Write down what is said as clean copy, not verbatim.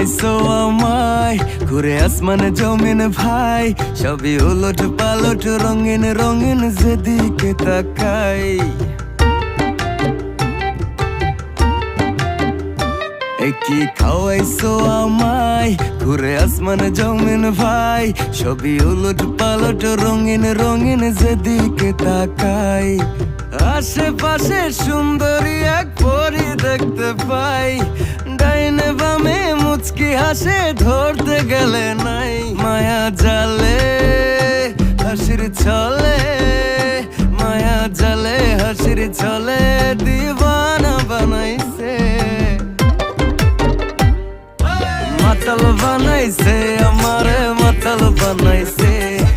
খাওয়াইছো আমায়, ঘুরে আসমানে জমিন ভাই, সবই উলট পালট রঙিন রঙিন যেদিকে তাকাই। কি খাওয়াইছো আমায়, ঘুরে আসমানে জমিন ভাই, সবই উলট পালট রঙিন রঙিন যেদিকে তাকাই। আশেপাশে সুন্দরী এক পরী দেখতে পাই, ডাইনে বামে মুচকি হাসে ধরতে গেলে নাই। মায়া জালে